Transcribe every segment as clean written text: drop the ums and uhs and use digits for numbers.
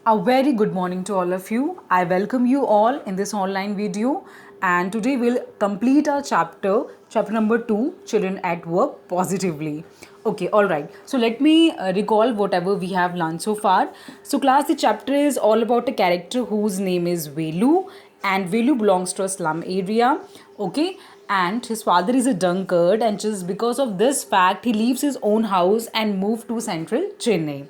A very good morning to all of you. I welcome you all in this online video, and today we'll complete our chapter number 2, Children at Work Positively. Okay, all right. So let me recall whatever we have learned so far. So class, the chapter is all about a character whose name is Velu, and Velu belongs to a slum area. Okay, and his father is a drunkard, and just because of this fact he leaves his own house and moved to central Chennai.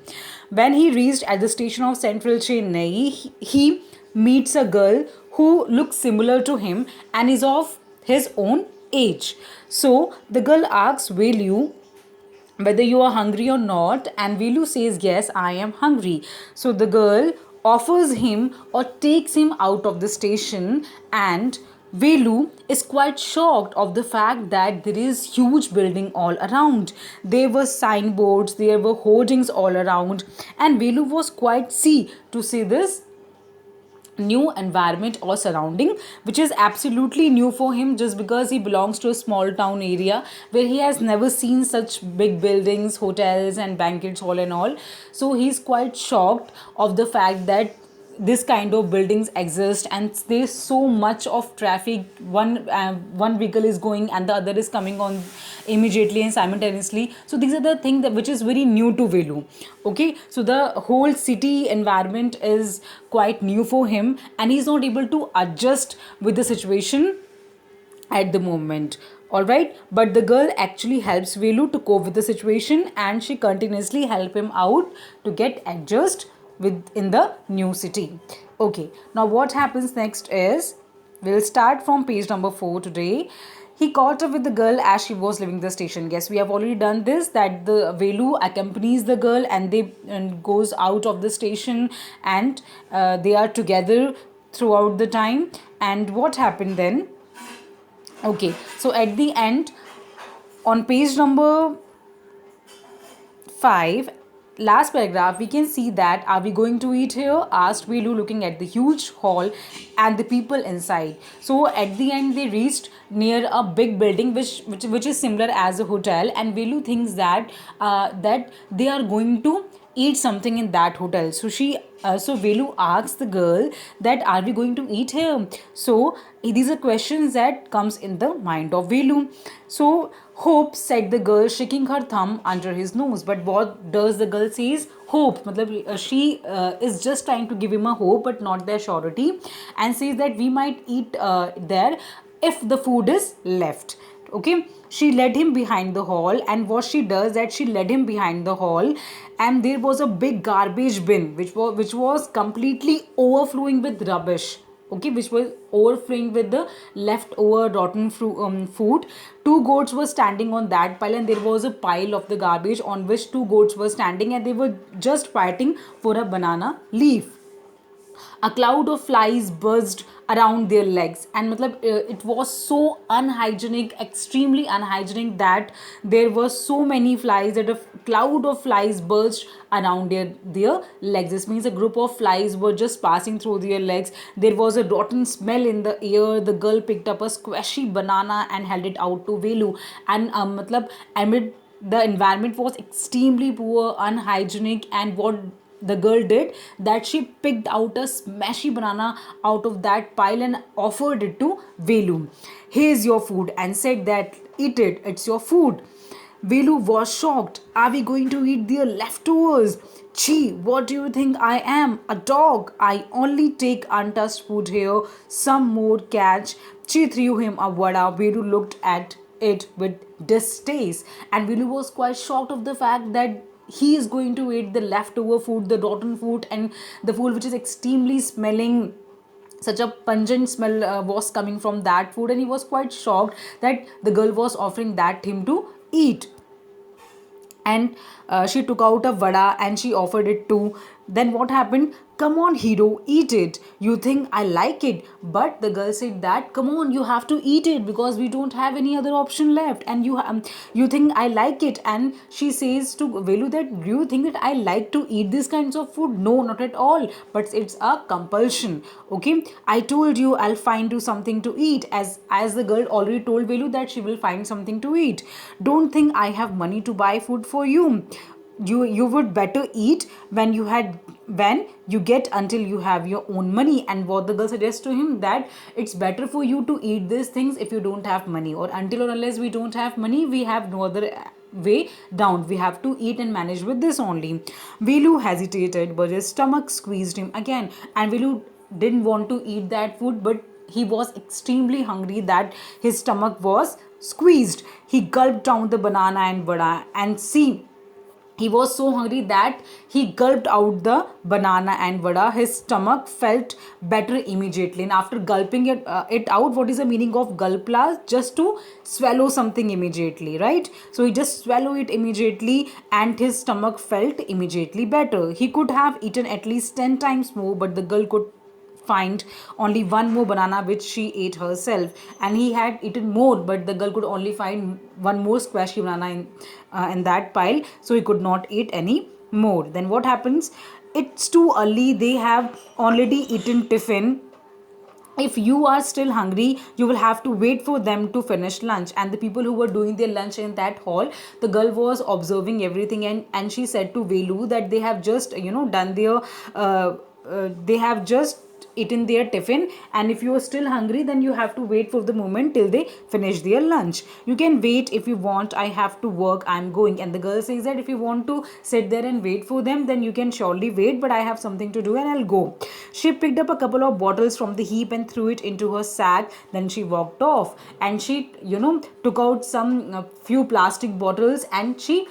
When he reached at the station of central Chennai, he meets a girl who looks similar to him and is of his own age. So the girl asks Velu whether you are hungry or not, and Velu says, yes, I am hungry. So the girl offers him or takes him out of the station, and Velu is quite shocked of the fact that there is huge building all around. There were signboards, there were hoardings all around, and Velu was quite to see this new environment or surrounding, which is absolutely new for him, just because he belongs to a small town area where he has never seen such big buildings, hotels and banquets hall and all. So he's quite shocked of the fact that this kind of buildings exist and there's so much of traffic. One vehicle is going and the other is coming on immediately and simultaneously. So these are the things that which is very new to Velu. Okay, so the whole city environment is quite new for him and he's not able to adjust with the situation at the moment. All right, but the girl actually helps Velu to cope with the situation and she continuously help him out to get adjust within the new city. Okay, now what happens next is we'll start from page number 4 today. He caught up with the girl as she was leaving the station. Yes, we have already done this, that the Velu accompanies the girl and they goes out of the station, and they are together throughout the time. And what happened then? Okay, so at the end, on page number 5, last paragraph, we can see that, are we going to eat here? Asked Velu, looking at the huge hall and the people inside. So at the end, they reached near a big building which is similar as a hotel, and Velu thinks that they are going to eat something in that hotel. So Velu asks the girl that, are we going to eat here? So these are questions that comes in the mind of Velu. So hope, said the girl, shaking her thumb under his nose. But what does the girl says? Hope. Matlab, she is just trying to give him a hope but not their surety, and says that we might eat there if the food is left. Okay, she led him behind the hall, and what she does that she led him behind the hall, and there was a big garbage bin which was completely overflowing with rubbish. Okay, which was overflowing with the leftover rotten food. Two goats were standing on that pile, and there was a pile of the garbage on which two goats were standing, and they were just fighting for a banana leaf. A cloud of flies buzzed around their legs, and it was so unhygienic, extremely unhygienic, that there were so many flies that a cloud of flies buzzed around their legs. This means a group of flies were just passing through their legs. There was a rotten smell in the air. The girl picked up a squashy banana and held it out to Velu, and amid the environment was extremely poor, unhygienic, and what the girl did that she picked out a smashy banana out of that pile and offered it to Velu. Here's your food, and said that, eat it, it's your food. Velu was shocked. Are we going to eat their leftovers? Gee, what do you think I am? A dog? I only take untouched food here. Some more catch. She threw him a vada. Velu looked at it with distaste, and Velu was quite shocked of the fact that he is going to eat the leftover food, the rotten food, and the food which is extremely smelling. Such a pungent smell was coming from that food, and he was quite shocked that the girl was offering that him to eat. And she took out a vada and she offered it to. Then what happened? Come on, hero, eat it. You think I like it? But the girl said that, come on, you have to eat it because we don't have any other option left, and you think I like it. And she says to Velu that, do you think that I like to eat these kinds of food? No, not at all, but it's a compulsion. Okay, I told you I'll find you something to eat, as the girl already told Velu that she will find something to eat. Don't think I have money to buy food for you. you would better eat when you get until you have your own money. And what the girl suggests to him, that it's better for you to eat these things if you don't have money, or until or unless we don't have money, we have no other way down. We have to eat and manage with this only. Velu hesitated, but his stomach squeezed him again, and Velu didn't want to eat that food, but he was extremely hungry that his stomach was squeezed. He gulped down the banana and vada, and see, he was so hungry that he gulped out the banana and vada. His stomach felt better immediately. And after gulping it out, what is the meaning of gulpla? Just to swallow something immediately, right? So he just swallowed it immediately, and his stomach felt immediately better. He could have eaten at least 10 times more, but the girl could find only one more banana which she ate herself, and he had eaten more, but the girl could only find one more squashy banana in that pile, so he could not eat any more. Then what happens? It's too early, they have already eaten tiffin. If you are still hungry, you will have to wait for them to finish lunch. And the people who were doing their lunch in that hall, the girl was observing everything, and she said to Velu that they have just done their they have just eaten their tiffin, and if you are still hungry, then you have to wait for the moment till they finish their lunch. You can wait if you want, I have to work, I'm going. And the girl says that if you want to sit there and wait for them, then you can surely wait, but I have something to do and I'll go. She picked up a couple of bottles from the heap and threw it into her sack. Then she walked off, and she took out some few plastic bottles, and she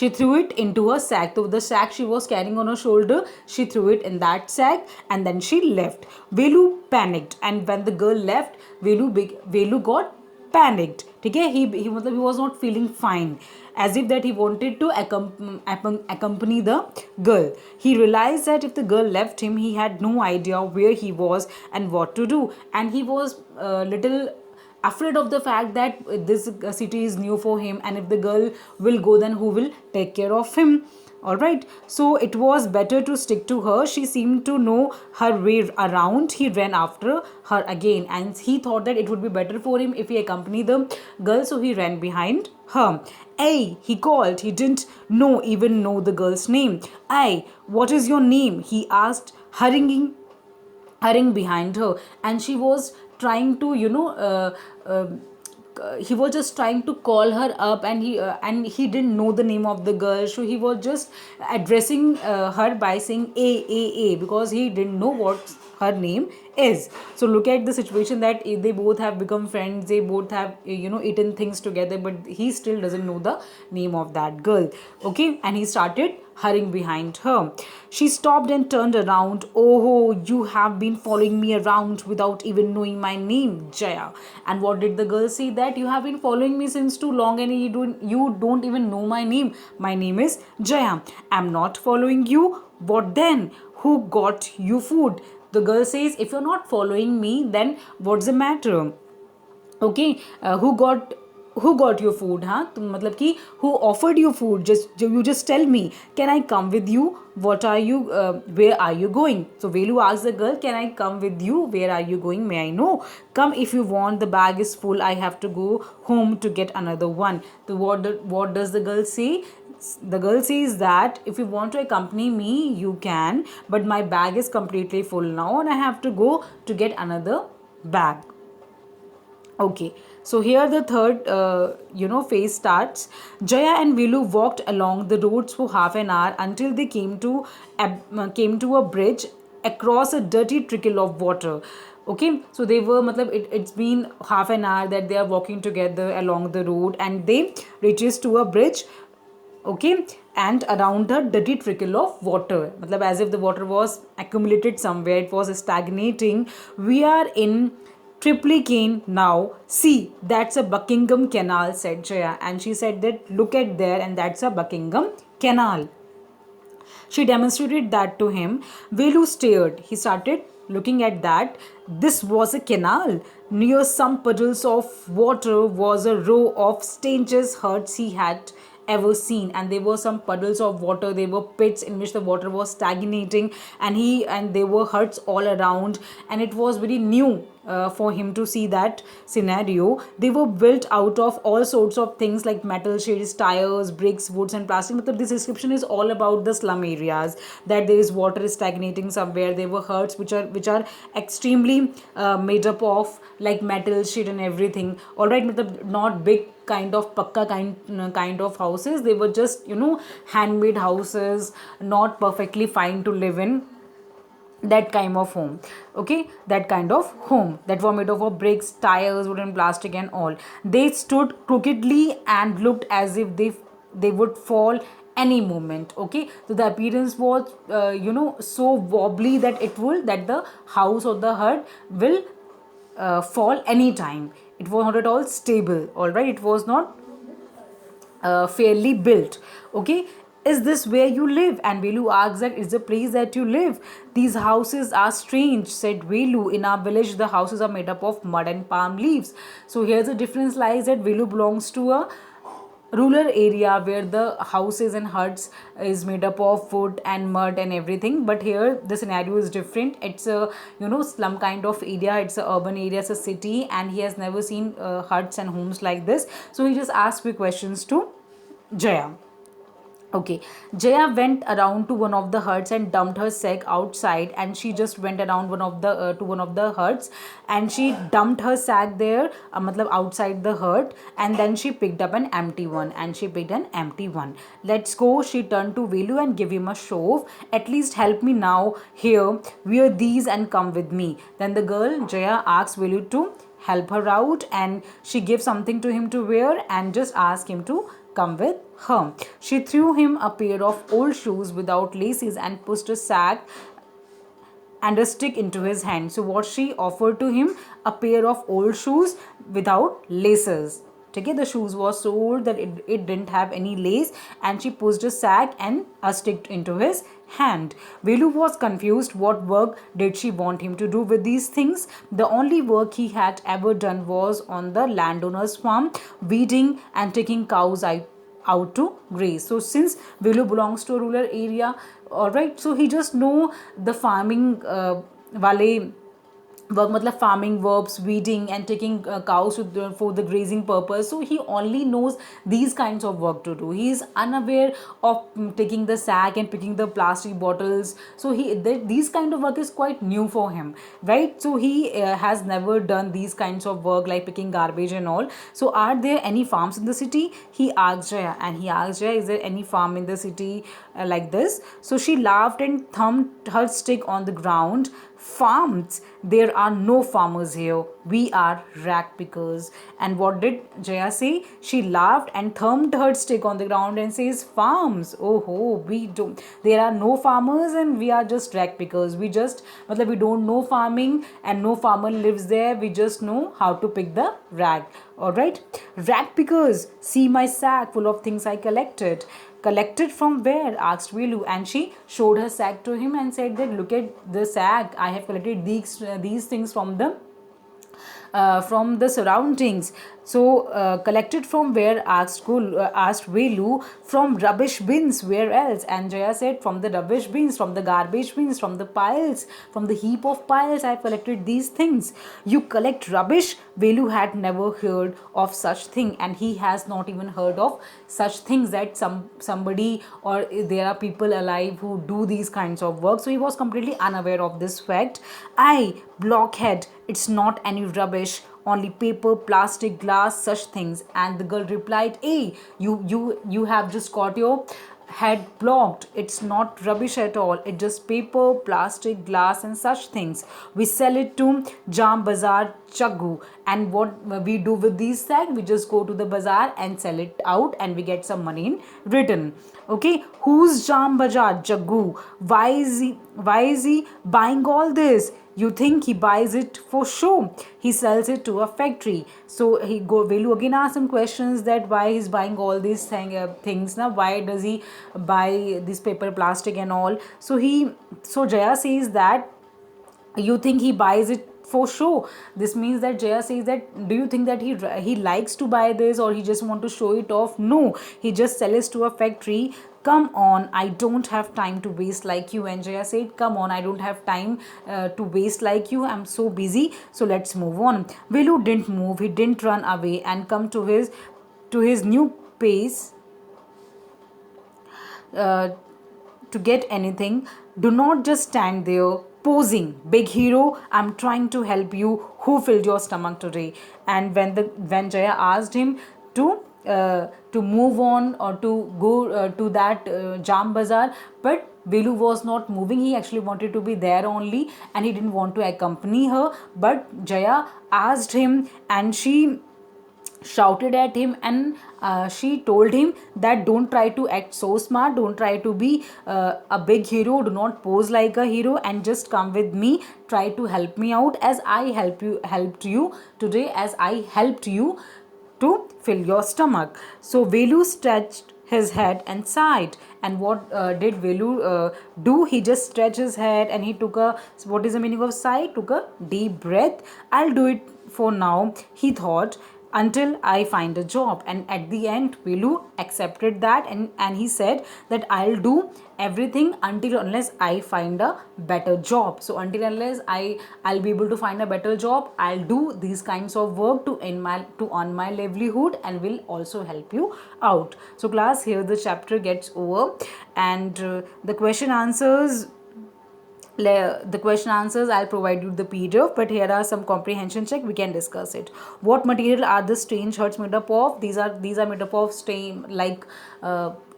threw it into her sack. So the sack she was carrying on her shoulder, she threw it in that sack, and then she left. Velu panicked, and when the girl left, Velu got panicked. Okay, he was not feeling fine, as if that he wanted to accompany the girl. He realized that if the girl left him, he had no idea where he was and what to do, and he was little afraid of the fact that this city is new for him, and if the girl will go, then who will take care of him? All right, so it was better to stick to her. She seemed to know her way around. He ran after her again, and he thought that it would be better for him if he accompanied the girl, so he ran behind her. Hey, he called. He didn't even know the girl's name. Hey, what is your name? He asked, hurrying behind her. And she was trying to he was just trying to call her up, and he didn't know the name of the girl, so he was just addressing her by saying a, because he didn't know what her name is. So look at the situation, that they both have become friends, they both have eaten things together, but he still doesn't know the name of that girl. Okay, and he started hurrying behind her. She stopped and turned around. Oh, you have been following me around without even knowing my name, Jaya. And what did the girl say? That you have been following me since too long, and you don't even know my name. My name is Jaya. I'm not following you. What then? Who got you food? The girl says, if you're not following me, then what's the matter? Okay, who got your food? मतलब कि who offered you food? You just tell me. Can I come with you? What are you? Where are you going? So Velu asked the girl, can I come with you? Where are you going? May I know? Come if you want. The bag is full. I have to go home to get another one. So what does the girl say? The girl says that if you want to accompany me, you can, but my bag is completely full now, and I have to go to get another bag. Okay, so here the third phase starts. Jaya and Vilu walked along the roads for half an hour until they came to a bridge across a dirty trickle of water. Okay, so they were it's been half an hour that they are walking together along the road, and they reaches to a bridge. Okay, and around a dirty trickle of water, as if the water was accumulated somewhere, it was stagnating. We are in Triplicane now. See, that's a Buckingham Canal, said Jaya. And she said that, look at there, and that's a Buckingham Canal. She demonstrated that to him. Velu stared. He started looking at that. This was a canal. Near some puddles of water was a row of strangest huts he had ever seen, and there were some puddles of water, there were pits in which the water was stagnating, and there were huts all around, and it was very new for him to see that scenario. They were built out of all sorts of things like metal sheets, tires, bricks, woods, and plastic. But this description is all about the slum areas, that there is water stagnating somewhere. There were huts which are extremely made up of like metal sheet and everything. All right, not big kind of pakka kind of houses. They were just handmade houses, not perfectly fine to live in, that kind of home. Okay, that kind of home that were made up of bricks, tires, wood, and plastic and all. They stood crookedly and looked as if they would fall any moment. Okay, so the appearance was so wobbly that the house or the hut will fall anytime. It was not at all stable. All right, it was not fairly built. Okay, is this where you live? And Velu asks that, is the place that you live? These houses are strange, said Velu. In our village, the houses are made up of mud and palm leaves. So here's the difference lies, that Velu belongs to a rural area where the houses and huts is made up of wood and mud and everything. But here the scenario is different. It's a slum kind of area. It's a urban area, it's a city, and he has never seen huts and homes like this. So he just asked few questions to Jaya. Okay, Jaya went around to one of the huts and dumped her sack outside, and she just went around one of the huts, and she dumped her sack there, matlab outside the hut, and then she picked up an empty one, Let's go, she turned to Velu and gave him a shove. At least help me now. Here, wear these and come with me. Then the girl Jaya asked Velu to help her out, and she gave something to him to wear and just asked him to come with her. She threw him a pair of old shoes without laces and pushed a sack and a stick into his hand. So what she offered to him, a pair of old shoes without laces. Okay, the shoes was so old that it didn't have any lace, and she pushed a sack and a stick into his hand. Velu was confused. What work did she want him to do with these things? The only work he had ever done was on the landowner's farm, weeding and taking cows out to graze. So since Velu belongs to a rural area, all right, so he just know the farming wale work, matlab farming verbs, weeding and taking cows for the grazing purpose. So he only knows these kinds of work to do. He is unaware of taking the sack and picking the plastic bottles. So these kind of work is quite new for him, right? So he has never done these kinds of work like picking garbage and all. So are there any farms in the city? He asked Jaya, is there any farm in the city like this? So she laughed and thumped her stick on the ground. Farms? There are no farmers here. We are rag pickers. And what did Jaya say? She laughed and thumped her stick on the ground and says, farms? Oh ho, we don't. There are no farmers and we are just rag pickers. We don't know farming and no farmer lives there. We just know how to pick the rag. Alright? Rag pickers, see my sack full of things I collected. Collected from where? Asked Velu, and she showed her sack to him and said that, look at the sack. I have collected these things from the surroundings. So collected from where? Asked Velu. From rubbish bins. Where else? And Jaya said, from the rubbish bins, from the garbage bins, from the piles, from the heap of piles I have collected these things. You collect rubbish? Velu had never heard of such thing, and he has not even heard of such things, that somebody or there are people alive who do these kinds of work. So he was completely unaware of this fact. I, blockhead, it's not any rubbish, only paper, plastic, glass, such things. And the girl replied, hey, you have just got your head blocked. It's not rubbish at all. It's just paper, plastic, glass and such things. We sell it to Jam Bazaar Chaggu. And what we do with these sacks, we just go to the bazaar and sell it out, and we get some money in return. Okay, who's Jam Bazaar Jaggu? Why is he buying all this? You think he buys it for show? He sells it to a factory. So Velu again asks some questions, that why he's buying all these things now. Why does he buy this paper, plastic and all? So Jaya says that, you think he buys it for show? This means that Jaya says that, do you think that he likes to buy this, or he just want to show it off? No, he just sells to a factory come on, I don't have time to waste like you. And Jaya said, come on, I don't have time to waste like you, I'm so busy, so let's move on. Velu didn't move, he didn't run away and come to his new pace uh, to get anything. Do not just stand there posing. Big hero, I'm trying to help you. Who filled your stomach today? And when Jaya asked him to move on or to go to that Jam Bazaar, but Velu was not moving. He actually wanted to be there only, and he didn't want to accompany her. But Jaya asked him, and she shouted at him, and she told him that don't try to act so smart, don't try to be a big hero, do not pose like a hero, and just come with me, try to help me out as I helped you today, as I helped you to fill your stomach. So Velu stretched his head and sighed. And what did Velu do? He just stretched his head and he took a, what is the meaning of sigh? Took a deep breath. I'll do it for now, he thought, until I find a job. And at the end, Velu accepted that, and he said that I'll do everything until unless I find a better job. So until unless I'll be able to find a better job, I'll do these kinds of work to earn my livelihood and will also help you out. So class, here the chapter gets over, and the question answers I'll provide you the PDF, but here are some comprehension check, we can discuss it. What material are the strange huts made up of? These are made up of stain like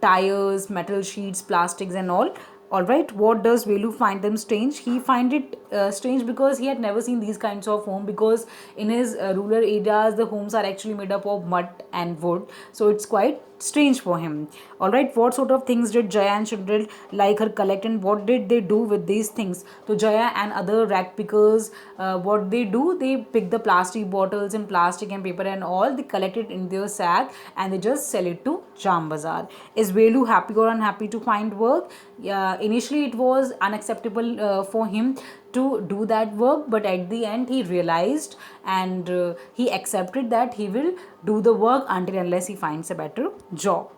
tires, metal sheets, plastics and all right. What does Velu find them strange? He find it strange because he had never seen these kinds of home, because in his rural areas the homes are actually made up of mud and wood, so it's quite strange for him. All right, what sort of things did Jaya and Shindril like her collect, and what did they do with these things? So Jaya and other rag pickers, what they do, they pick the plastic bottles and plastic and paper and all, they collect it in their sack and they just sell it to Jam Bazaar. Is Velu happy or unhappy to find work? Initially it was unacceptable for him to do that work, but at the end he realized and he accepted that he will do the work until unless he finds a better job.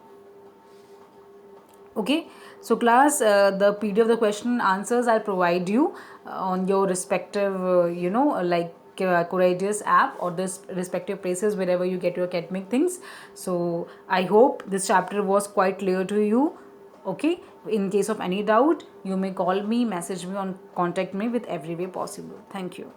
Okay, so class, the PDF of the question and answers I'll provide you on your respective like Courageous app or this respective places wherever you get your academic things. So I hope this chapter was quite clear to you. Okay, in case of any doubt, you may call me, message me, or contact me with every way possible. Thank you.